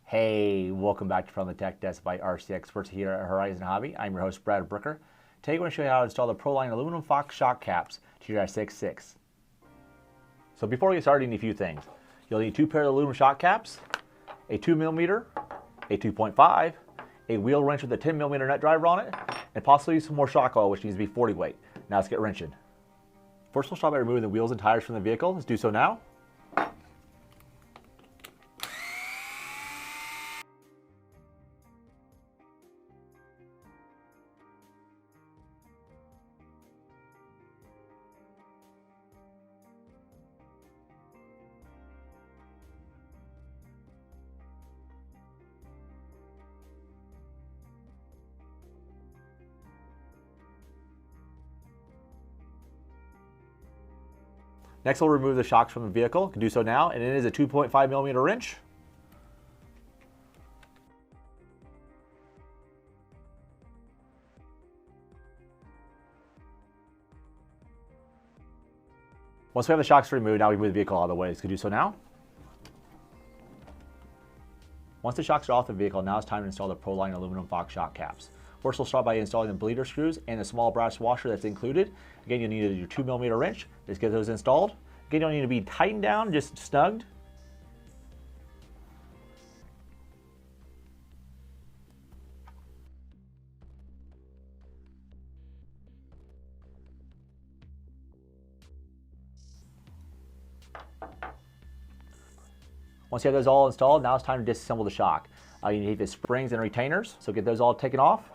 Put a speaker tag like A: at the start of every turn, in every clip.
A: Hey, welcome back to From the Tech Desk by RC Experts here at Horizon Hobby. I'm your host, Brad Brooker. Today I'm going to show you how to install the Proline Aluminum FOX shock caps to your SCX6. So before we get started, you need a few things. You'll need two pairs of aluminum shock caps, a 2mm, a 2.5, a wheel wrench with a 10mm nut driver on it, and possibly some more shock oil, which needs to be 40 weight. Now let's get wrenching. First, we'll start by removing the wheels and tires from the vehicle. Let's do so now. Next, we'll remove the shocks from the vehicle. You can do so now, and it is a 2.5mm wrench. Once we have the shocks removed, now we move the vehicle out of the way. So you can do so now. Once the shocks are off the vehicle, now it's time to install the Proline Aluminum FOX shock caps. First, we'll start by installing the bleeder screws and the small brass washer that's included. Again, you'll need your 2mm wrench. Just get those installed. Again, you don't need to be tightened down, just snugged. Once you have those all installed, now it's time to disassemble the shock. You need the springs and retainers, so get those all taken off.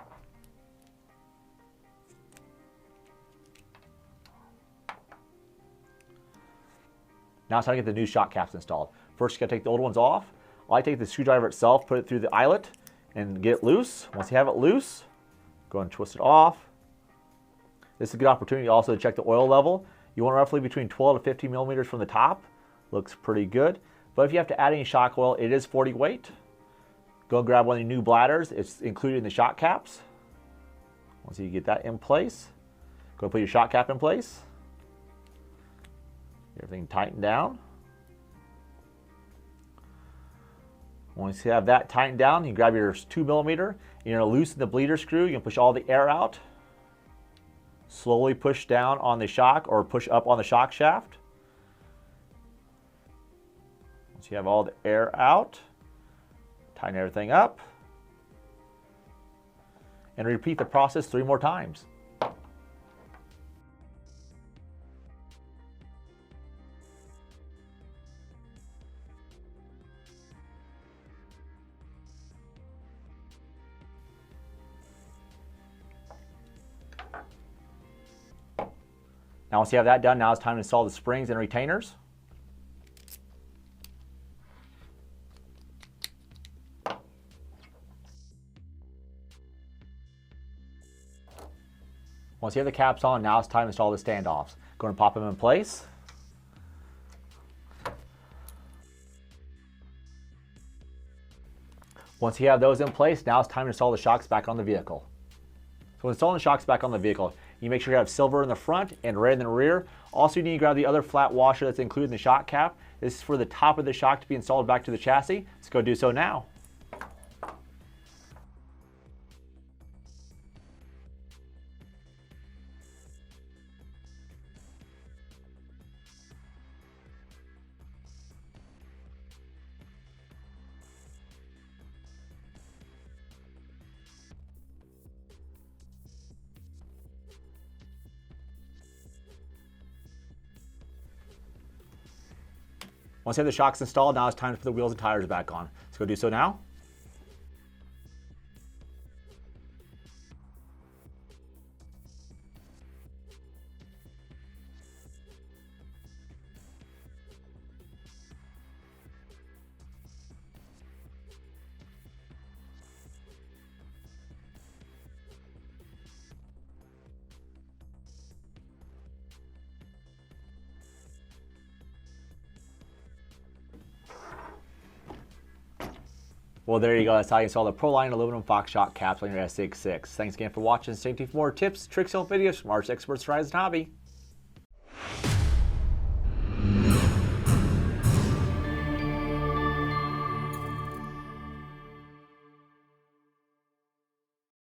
A: Now it's time to get the new shock caps installed. First, you gotta take the old ones off. I take the screwdriver itself, put it through the eyelet, and get it loose. Once you have it loose, go ahead and twist it off. This is a good opportunity also to check the oil level. You want roughly between 12 to 15 millimeters from the top. Looks pretty good. But if you have to add any shock oil, it is 40 weight. Go and grab one of the new bladders. It's included in the shock caps. Once you get that in place, go and put your shock cap in place. Get everything tightened down. Once you have that tightened down, you grab your 2mm. You're going to loosen the bleeder screw. You can push all the air out. Slowly push down on the shock or push up on the shock shaft. Once you have all the air out, tighten everything up. And repeat the process 3 more times. Now once you have that done, now it's time to install the springs and retainers. Once you have the caps on, now it's time to install the standoffs. Go ahead and pop them in place. Once you have those in place, now it's time to install the shocks back on the vehicle. So when installing the shocks back on the vehicle, you make sure you have silver in the front and red in the rear. Also, you need to grab the other flat washer that's included in the shock cap. This is for the top of the shock to be installed back to the chassis. Let's go do so now. Once you have the shocks installed, now it's time to put the wheels and tires back on. Let's go do so now. Well, there you go. That's how you install the Proline Aluminum FOX shock caps on your SCX6. Thanks again for watching. Stay tuned for more tips, tricks, and videos from RC Experts Horizon Hobby.